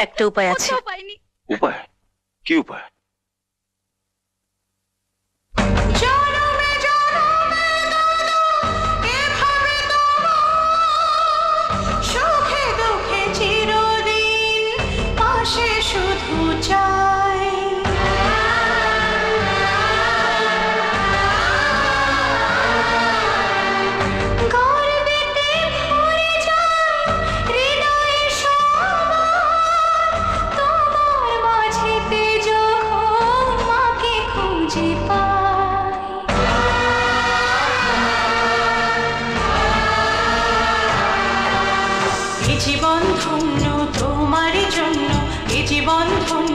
একটা উপায় আছে। কোথাও পাইনি। উপায়? কি উপায়? জনমে জনমে এভাবে তোমার সুখে দুঃখে চিরদিন পাশে শুধু চাই। গর্বেতে ভরে যায় হৃদয়ে সবার, তোমার মাঝেতে যখন মাকে খুঁজে পাই। এ জীবন ধন্য তোমার জন্য, এ জীবন ধন্য